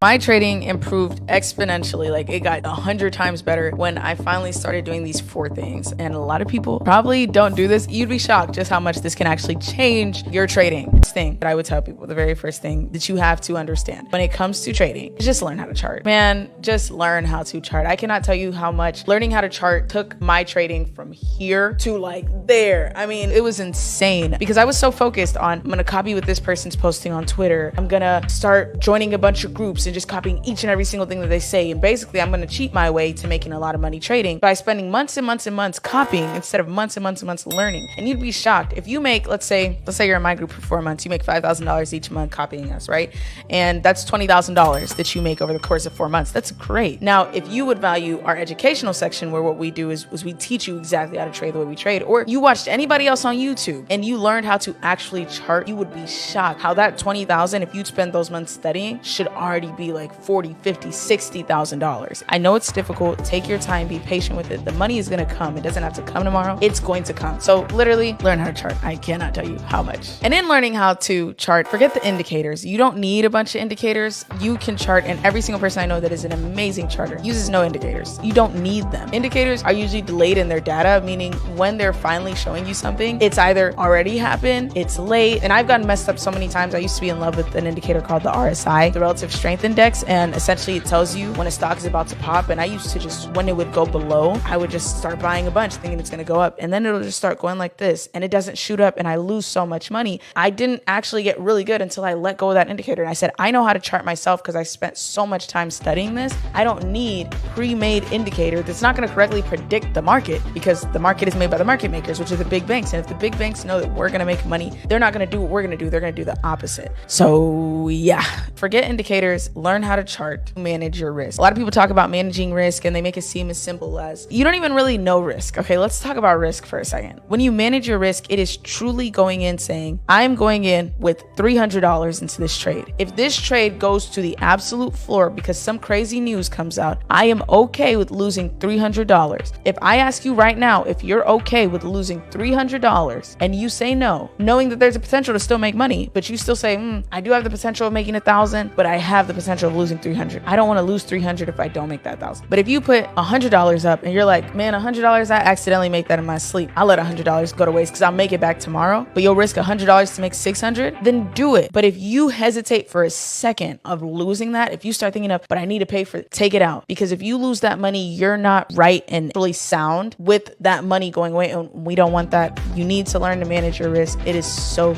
My trading improved exponentially. Like it got 100 times better when I finally started doing these 4 things. And a lot of people probably don't do this. You'd be shocked just how much this can actually change your trading. This thing that I would tell people, the very first thing that you have to understand when it comes to trading is just learn how to chart. Man, just learn how to chart. I cannot tell you how much learning how to chart took my trading from here to like there. I mean, it was insane because I was so focused on, I'm gonna copy what this person's posting on Twitter. I'm gonna start joining a bunch of groups and just copying each and every single thing that they say. And basically I'm gonna cheat my way to making a lot of money trading by spending months and months and months copying instead of months and months and months learning. And you'd be shocked if you make, let's say you're in my group for 4 months, you make $5,000 each month copying us, right? And that's $20,000 that you make over the course of 4 months. That's great. Now, if you would value our educational section where what we do is we teach you exactly how to trade the way we trade, or you watched anybody else on YouTube and you learned how to actually chart, you would be shocked how that $20,000, if you'd spend those months studying, should already be like $40,000, $50,000, $60,000. I know it's difficult. Take your time, be patient with it. The money is going to come. It doesn't have to come tomorrow. It's going to come. So literally learn how to chart. I cannot tell you how much. And in learning how to chart, forget the indicators. You don't need a bunch of indicators. You can chart, and every single person I know that is an amazing charter uses no indicators. You don't need them. Indicators are usually delayed in their data, meaning when they're finally showing you something, it's either already happened, it's late, and I've gotten messed up so many times. I used to be in love with an indicator called the RSI, the Relative Strength Index, and essentially it tells you when a stock is about to pop, and I used to just, when it would go below, I would just start buying a bunch thinking it's going to go up, and then it'll just start going like this, and it doesn't shoot up, and I lose so much money. I didn't actually get really good until I let go of that indicator, and I said, I know how to chart myself because I spent so much time studying this. I don't need pre-made indicator that's not going to correctly predict the market, because the market is made by the market makers, which are the big banks, and if the big banks know that we're going to make money, they're not going to do what we're going to do. They're going to do the opposite. So yeah, forget indicators, learn how to chart, manage your risk. A lot of people talk about managing risk and they make it seem as simple as, you don't even really know risk. Okay, let's talk about risk for a second. When you manage your risk, it is truly going in saying, I'm going in with $300 into this trade. If this trade goes to the absolute floor because some crazy news comes out, I am okay with losing $300. If I ask you right now, if you're okay with losing $300 and you say no, knowing that there's a potential to still make money, but you still say, I do have the potential of making 1,000, but I have the potential of losing 300. I don't want to lose 300 if I don't make that 1,000. But if you put $100 up and you're like, man, $100, I accidentally make that in my sleep. I'll let $100 go to waste because I'll make it back tomorrow, but you'll risk $100 to make 600, then do it. But if you hesitate for a second of losing that, if you start thinking of, but I need to pay for it, take it out. Because if you lose that money, you're not right and fully sound with that money going away. And we don't want that. You need to learn to manage your risk. It is so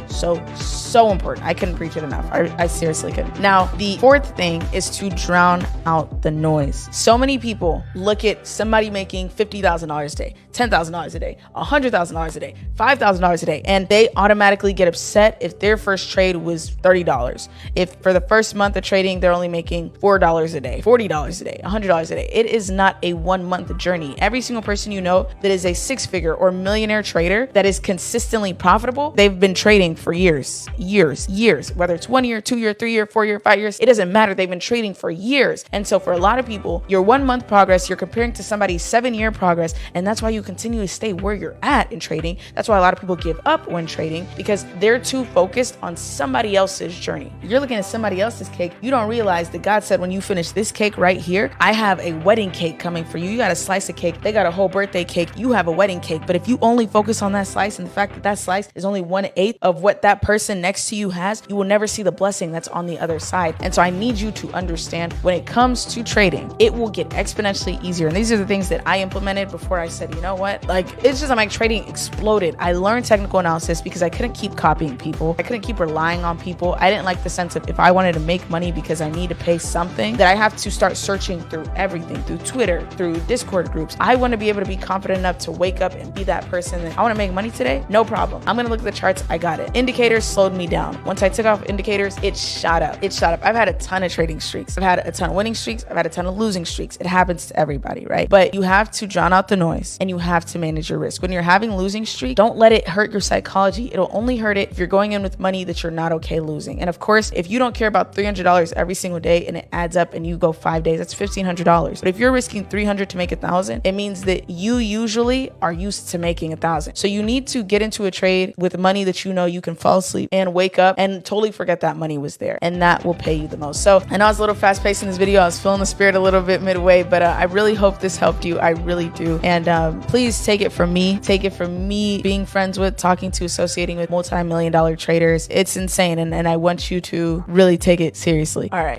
important. I couldn't preach it enough. I seriously couldn't. Now, the fourth thing is to drown out the noise. So many people look at somebody making $50,000 a day, $10,000 a day, $100,000 a day, $5,000 a day, and they automatically get upset if their first trade was $30. If for the first month of trading, they're only making $4 a day, $40 a day, $100 a day. It is not a 1 month journey. Every single person you know that is a 6-figure or millionaire trader that is consistently profitable, they've been trading for years, whether it's 1 year, 2 year, 3 year, 4 year, 5 years, it doesn't matter. They've been trading for years. And so for a lot of people, your 1 month progress, you're comparing to somebody's 7-year progress. And that's why you continue to stay where you're at in trading. That's why a lot of people give up when trading, because they're too focused on somebody else's journey. You're looking at somebody else's cake. You don't realize that God said, when you finish this cake right here, I have a wedding cake coming for you. You got a slice of cake. They got a whole birthday cake. You have a wedding cake. But if you only focus on that slice and the fact that that slice is only 1/8 of what that person next to you has, you will never see the blessing that's on the other side. And so I need you to understand, when it comes to trading, it will get exponentially easier. And these are the things that I implemented before I said, you know what? Like, it's just like trading exploded. I learned technical analysis because I couldn't keep copying people. I couldn't keep relying on people. I didn't like the sense of, if I wanted to make money because I need to pay something, that I have to start searching through everything, through Twitter, through Discord groups. I want to be able to be confident enough to wake up and be that person that I want to make money today. No problem. I'm going to look at the charts. I got it. Indicators slowed me down. Once I took off indicators, it shot up. I've had a ton of trading streaks. I've had a ton of winning streaks. I've had a ton of losing streaks. It happens to everybody, right? But you have to drown out the noise and you have to manage your risk. When you're having losing streak, don't let it hurt your psychology. It'll only hurt it if you're going in with money that you're not okay losing. And of course, if you don't care about $300 every single day and it adds up and you go 5 days, that's $1,500. But if you're risking $300 to make 1,000, it means that you usually are used to making 1,000. So you need to get into a trade with money that you know you can fall asleep and wake up and totally forget that money was there. And that that will pay you the most. So I know I was a little fast paced in this video. I was feeling the spirit a little bit midway, but I really hope this helped you. I really do. And please take it from me. Take it from me being friends with, talking to, associating with multi-million-dollar traders. It's insane. And I want you to really take it seriously. All right.